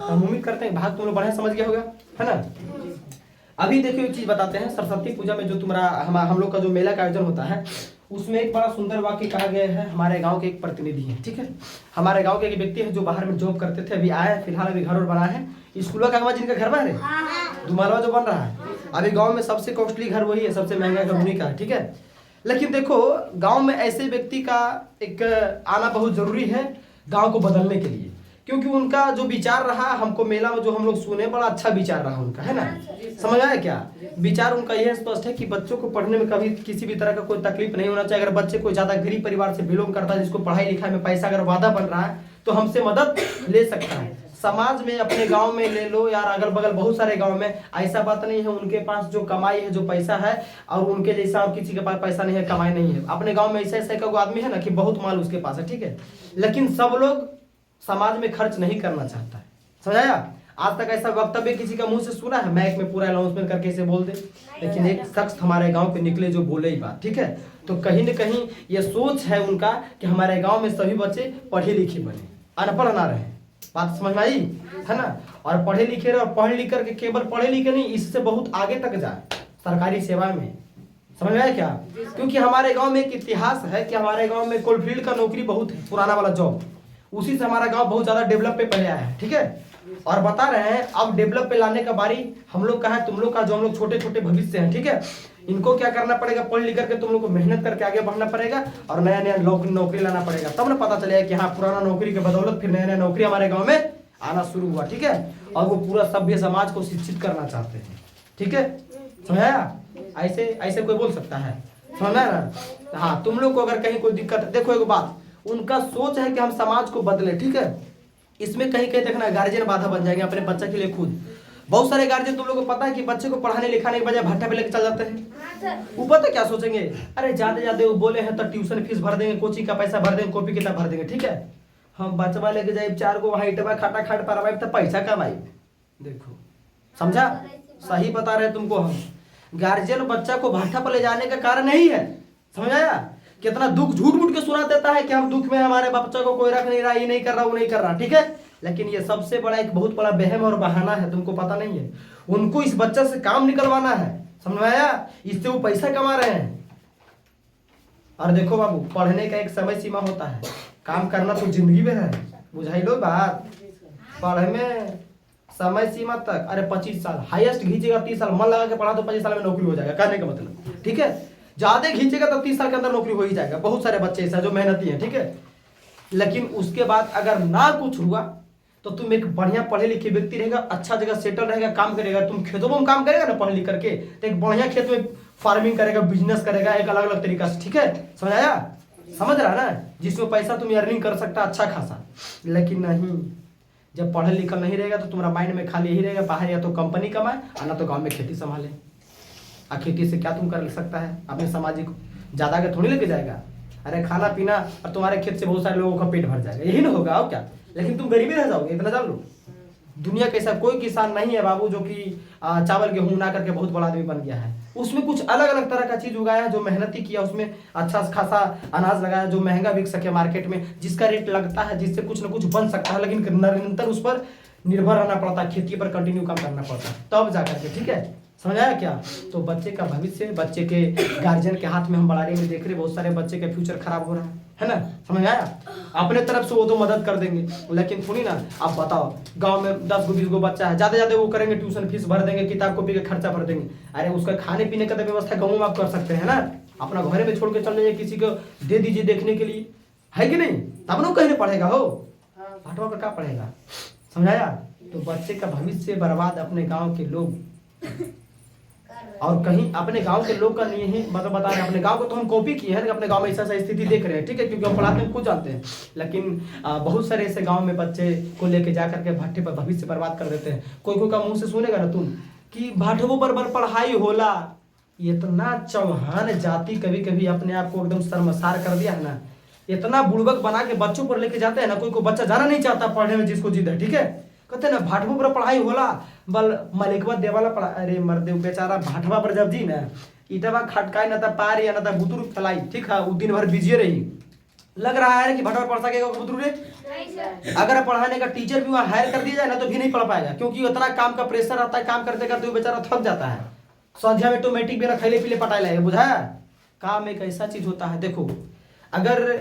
हम उम्मीद करते हैं भाग तुम लोग बढ़िया समझ गया होगा, है ना। अभी देखिए एक चीज बताते हैं, सरस्वती पूजा में जो तुम्हारा हम लोग का जो मेला का आयोजन होता है उसमें एक बड़ा सुंदर वाक्य कहा गया है। हमारे गांव के एक प्रतिनिधि हैं, ठीक है, हमारे गांव के एक व्यक्ति है जो बाहर में जॉब करते थे, अभी आए फिलहाल, अभी घर और बना है। स्कूल का जिनका घर बना है दुमालवा जो बन रहा है, अभी गाँव में सबसे कॉस्टली घर वही है, सबसे महंगा घर उन्हीं का है, ठीक है। लेकिन देखो गांव में ऐसे व्यक्ति का एक आना बहुत जरूरी है गांव को बदलने के लिए, क्योंकि उनका जो विचार रहा हमको मेला में जो हम लोग सुने, बड़ा अच्छा विचार रहा उनका, है ना। समझ आया क्या विचार उनका? यह स्पष्ट है कि बच्चों को पढ़ने में कभी किसी भी तरह का कोई तकलीफ नहीं होना चाहिए। अगर बच्चे कोई ज्यादा गरीब परिवार से बिलोंग करता है, जिसको पढ़ाई लिखाई में पैसा अगर वादा बन रहा है तो हमसे मदद ले सकता है। समाज में अपने गांव में ले लो यार, अगल बगल बहुत सारे गांव में ऐसा बात नहीं है उनके पास जो कमाई है, जो पैसा है, और उनके जैसा और किसी के पास पैसा नहीं है, कमाई नहीं है। अपने गांव में ऐसा ऐसा एक आदमी है ना कि बहुत माल उसके पास है, ठीक है, लेकिन सब लोग समाज में खर्च नहीं करना चाहता है। समझाया? आज तक ऐसा वक्तव्य किसी का मुंह से सुना है मैक में पूरा अनाउंसमेंट करके इसे बोल दे? लेकिन एक शख्स हमारे गांव के निकले जो बोले ही बात, ठीक है। तो कहीं न कहीं ये सोच है उनका कि हमारे गांव में सभी बच्चे पढ़े लिखे बने, अनपढ़ ना रहे। बात समझ में आई, है ना। और पढ़े लिखे रहे, और पढ़ लिख करके केवल पढ़े लिखे नहीं, इससे बहुत आगे तक जाए सरकारी सेवा में। समझ में आया क्या? क्योंकि हमारे गांव में एक इतिहास है कि हमारे गांव में कोलफील्ड का नौकरी बहुत है, पुराना वाला जॉब, उसी से हमारा गांव बहुत ज्यादा डेवलप पे पहले आया है, ठीक है। और बता रहे हैं अब डेवलप पे लाने का बारी हम लोग का है, तुम लोग का, जो हम लोग छोटे छोटे भविष्य हैं, ठीक है। इनको क्या करना पड़ेगा? पढ़ लिख करके तुम लोग को मेहनत करके आगे बढ़ना पड़ेगा और नया नया नौकरी लाना पड़ेगा, तब ना पता चलेगा कि हाँ पुराना नौकरी के बदौलत फिर नया नया नौकरी हमारे गाँव में आना शुरू हुआ, ठीक है। और वो पूरा सभ्य समाज को शिक्षित करना चाहते हैं, ठीक है। समझाया? ऐसे ऐसे कोई बोल सकता है? समझा ना। हाँ, तुम लोग को अगर कहीं कोई दिक्कत, देखो एक बात, उनका सोच है कि हम समाज को बदले, ठीक है। इसमें कहीं कहीं देखना गार्जियन बाधा बन जाएंगे अपने बच्चे के लिए खुद। बहुत सारे गार्जियन तुम लोगों को पता है कि बच्चे को पढ़ाने लिखाने के बजाय भट्टा पे लेकर चल जाते हैं। वो पता क्या सोचेंगे? अरे ज्यादा ज्यादा वो बोले हैं तो ट्यूशन फीस भर देंगे, कोचिंग का पैसा भर देंगे, कॉपी किताब भर देंगे, ठीक है। हम बचवा लेके जाए 4 गो हाइटवा खाटा खाट पारवाई तो पैसा कमाई। देखो समझा? सही बता रहे तुमको हम। गार्जियन बच्चा को भट्टा पर ले जाने का कारण नहीं है। समझ आया? कितना दुख झूठ मूठ के सुना देता है कि हम दुख में, हमारे बच्चा को कोई रख नहीं रहा, ये नहीं कर रहा, वो नहीं कर रहा, ठीक है। लेकिन ये सबसे बड़ा एक बहुत बड़ा वहम और बहाना है, तुमको पता नहीं है। उनको इस बच्चा से काम निकलवाना है, समझ आया? इससे वो पैसा कमा रहे हैं। और देखो बाबू, पढ़ने का एक समय सीमा होता है, काम करना तो जिंदगी में है, बुझाई लो बात। पढ़े में समय सीमा तक, अरे 25 साल हाईएस्ट खींचेगा, 30 साल मन लगा के पढ़ा तो 25 साल में नौकरी हो जाएगा, कहने का मतलब, ठीक है। ज्यादा खींचेगा तो 30 साल के अंदर नौकरी हो ही जाएगा। बहुत सारे बच्चे ऐसा जो मेहनती हैं, ठीक है। लेकिन उसके बाद अगर ना कुछ हुआ तो तुम एक बढ़िया पढ़े लिखे व्यक्ति रहेगा, अच्छा जगह सेटल रहेगा, काम करेगा, तुम खेतों में काम करेगा ना पढ़ लिख करके, तो एक बढ़िया खेत में फार्मिंग करेगा, बिजनेस करेगा, एक अलग अलग तरीका से, ठीक है। समझ आया? समझ रहा ना, जिसमें पैसा तुम अर्निंग कर सकता अच्छा खासा। लेकिन नहीं, जब पढ़ल लिखल नहीं रहेगा तो तुम्हारा माइंड में खाली यही रहेगा, बाहर या तो कंपनी कमाए और ना तो गाँव में खेती संभाले। और खेती से क्या तुम कर सकता है? अपने सामाजिक ज्यादा के थोड़ी लेके जाएगा। अरे खाना पीना और तुम्हारे खेत से बहुत सारे लोगों का पेट भर जाएगा, यही ना होगा और क्या। लेकिन तुम गरीबी रह जाओगे, इतना जान लो। दुनिया का ऐसा कोई किसान नहीं है बाबू जो कि चावल गेहूं ना करके बहुत बड़ा आदमी बन गया है। उसमें कुछ अलग अलग तरह का चीज उगाया है, जो मेहनती किया, उसमें अच्छा खासा अनाज लगाया जो महंगा बिक सके मार्केट में, जिसका रेट लगता है, जिससे कुछ ना कुछ बन सकता है। लेकिन निरंतर उस पर निर्भर रहना पड़ता है, खेती पर कंटिन्यू काम करना पड़ता है, तब जाकर के, ठीक है। समझाया क्या? तो बच्चे का भविष्य, बच्चे के गार्जियन के हाथ में हम बड़ारी में देख रहे, बहुत सारे बच्चे का फ्यूचर खराब हो रहा है ना। समझ आया? अपने तरफ से वो तो मदद कर देंगे, लेकिन थोड़ी ना। आप बताओ, गांव में 10 गो 20 गो बच्चा है, ज्यादा ज्यादा वो करेंगे, ट्यूशन फीस भर देंगे, किताब कॉपी का खर्चा भर देंगे। अरे उसका खाने पीने का व्यवस्था गाँव में आप कर सकते हैं ना। अपना घर में छोड़ के चल जाइए, किसी को दे दीजिए देखने के लिए, है कि नहीं? तब ना कहीं पढ़ेगा हो, भाटवा पर क्या पढ़ेगा? समझाया? तो बच्चे का भविष्य बर्बाद अपने गाँव के लोग, और कहीं अपने गांव के लोग का नहीं है। मतलब बता रहे हैं, अपने गांव को तो हम कॉपी किए हैं, अपने गांव में ऐसा स्थिति देख रहे हैं, ठीक है, क्योंकि हम पढ़ाते हैं खुद जानते हैं। लेकिन बहुत सारे ऐसे गांव में बच्चे को लेके जा करके भट्टे पर भविष्य बर्बाद कर देते हैं। कोई कोई का मुंह से सुनेगा ना तुम कि भाटवो पर पढ़ाई होला। इतना चौहान जाति कभी कभी अपने आप को एकदम शर्मसार कर दिया है ना, इतना बुड़बक बना के बच्चों पर लेके जाते हैं ना। कोई बच्चा जाना नहीं चाहता पढ़ने में, जिसको जिद है, ठीक है। कहते ना भाटवो पर पढ़ाई होला, बल मलिकवा देवाला पढ़ा। अरे मर्दे बेचारा भाटवा पर जब जी ना, ईटवा खटकाई ना था पार या ना था बुतुर फैलाई, ठीक है, वो दिन भर बिजी रही, लग रहा है कि भटवर पढ़ सकेगा कबूतर रे? अगर पढ़ाने का टीचर भी वहाँ हायर कर दिया जाए ना तो भी नहीं पढ़ पाएगा, क्योंकि उतना काम का प्रेशर आता है, काम करते करते वो बेचारा थक जाता है। संध्या में ऑटोमेटिक बिना खैले पीले पटाए लाए, बुझा? काम एक ऐसा चीज होता है, देखो अगर